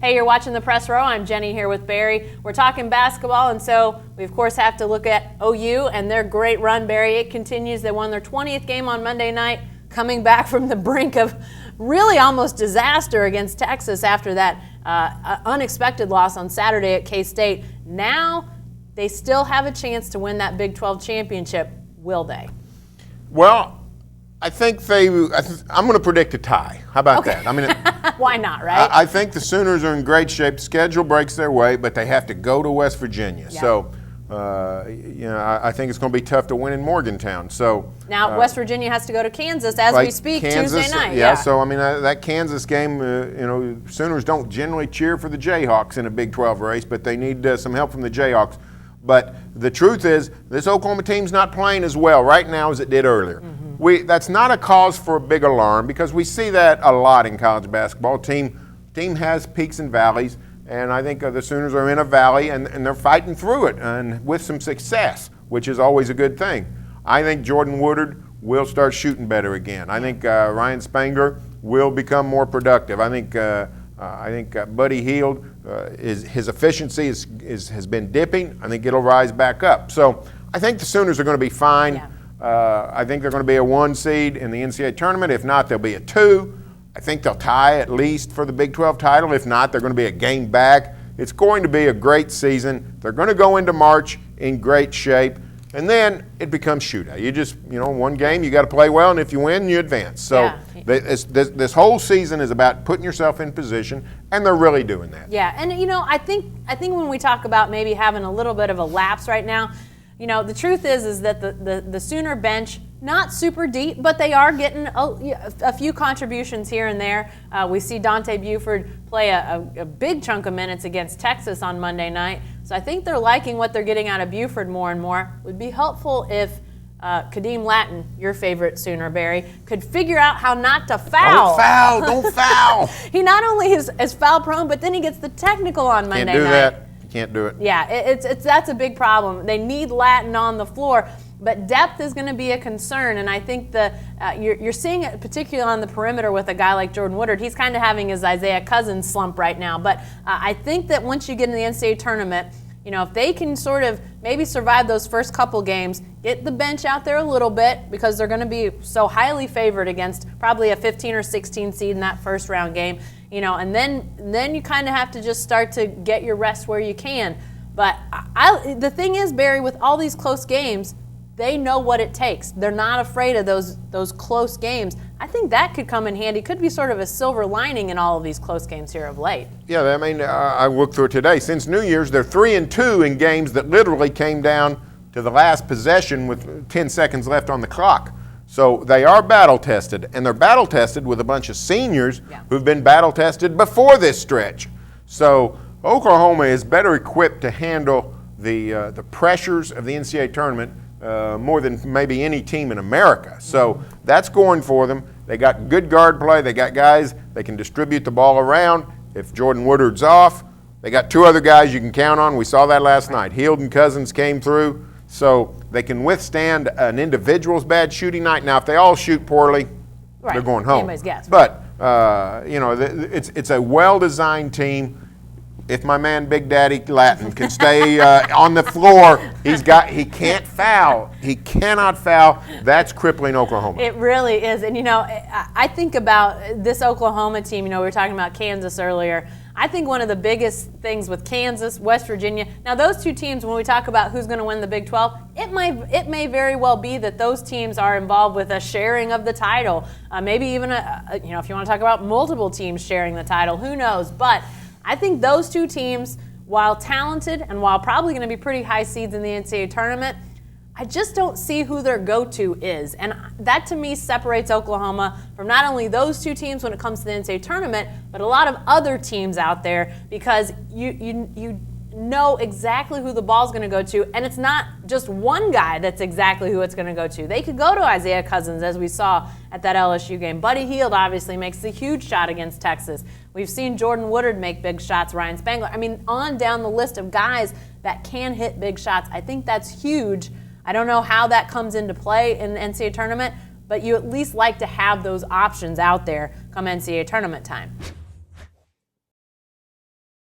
Hey, you're watching the Press Row. I'm Jenny here with Barry. We're talking basketball, and so we, of course, have to look at OU and their great run, Barry. It continues. They won their 20th game on Monday night, coming back from the brink of really almost disaster against Texas after that unexpected loss on Saturday at K-State. Now they still have a chance to win that Big 12 championship. Will they? Well, I think I'm going to predict a tie. How about that? I mean, why not, right? I think the Sooners are in great shape. The schedule breaks their way, but they have to go to West Virginia. Yeah. So, I think it's going to be tough to win in Morgantown. So now West Virginia has to go to Kansas as we speak Tuesday night. Yeah. So I mean that Kansas game, Sooners don't generally cheer for the Jayhawks in a Big 12 race, but they need some help from the Jayhawks. But the truth is, this Oklahoma team's not playing as well right now as it did earlier. Mm-hmm. That's not a cause for a big alarm because we see that a lot in college basketball. Team has peaks and valleys, and I think the Sooners are in a valley and they're fighting through it and with some success, which is always a good thing. I think Jordan Woodard will start shooting better again. I think Ryan Spangler will become more productive. I think Buddy Hield, his efficiency has been dipping. I think it'll rise back up. So I think the Sooners are going to be fine. Yeah. I think they're going to be a 1 seed in the NCAA tournament. If not, they'll be a 2. I think they'll tie at least for the Big 12 title. If not, they're going to be a game back. It's going to be a great season. They're going to go into March in great shape. And then it becomes shootout. You just, one game, you got to play well, and if you win, you advance. So yeah. This whole season is about putting yourself in position, and they're really doing that. Yeah, and I think when we talk about maybe having a little bit of a lapse right now, the truth is that the Sooner bench, not super deep, but they are getting a few contributions here and there. We see Dante Buford play a big chunk of minutes against Texas on Monday night. So I think they're liking what they're getting out of Buford more and more. It would be helpful if Kadeem Latin, your favorite Sooner, Barry, could figure out how not to foul. Don't foul. He not only is foul prone, but then he gets the technical on Monday night. Can't do that. Can't do it. Yeah, that's a big problem. They need Latin on the floor, but depth is going to be a concern, and I think you're seeing it particularly on the perimeter with a guy like Jordan Woodard. He's kind of having his Isaiah Cousins slump right now, but I think that once you get in the NCAA tournament, if they can sort of maybe survive those first couple games, get the bench out there a little bit because they're going to be so highly favored against probably a 15 or 16 seed in that first round game, and then you kind of have to just start to get your rest where you can. But the thing is, Barry, with all these close games, they know what it takes. They're not afraid of those close games. I think that could come in handy. Could be sort of a silver lining in all of these close games here of late. Yeah, I mean, I looked through it today. Since New Year's, they're 3-2 in games that literally came down to the last possession with 10 seconds left on the clock. So they are battle-tested, and they're battle-tested with a bunch of seniors who've been battle-tested before this stretch. So Oklahoma is better equipped to handle the pressures of the NCAA tournament more than maybe any team in America. So that's going for them. They got good guard play. They got guys that can distribute the ball around. If Jordan Woodard's off, they got 2 other guys you can count on. We saw that last night. Hield and Cousins came through. So they can withstand an individual's bad shooting night. Now, if they all shoot poorly, they're going home. Anybody's guess. But, it's a well-designed team. If my man Big Daddy Latin can stay on the floor, he can't foul. He cannot foul. That's crippling Oklahoma. It really is. And, I think about this Oklahoma team. We were talking about Kansas earlier. I think one of the biggest things with Kansas, West Virginia, now those 2 teams, when we talk about who's going to win the Big 12, it may very well be that those teams are involved with a sharing of the title. Maybe even, if you want to talk about multiple teams sharing the title, who knows. But I think those 2 teams, while talented and while probably going to be pretty high seeds in the NCAA tournament, I just don't see who their go-to is. And that, to me, separates Oklahoma from not only those 2 teams when it comes to the NCAA tournament, but a lot of other teams out there because you know exactly who the ball's going to go to, and it's not just one guy that's exactly who it's going to go to. They could go to Isaiah Cousins, as we saw at that LSU game. Buddy Hield obviously makes a huge shot against Texas. We've seen Jordan Woodard make big shots, Ryan Spangler. I mean, on down the list of guys that can hit big shots. I think that's huge. I don't know how that comes into play in the NCAA tournament, but you at least like to have those options out there come NCAA tournament time.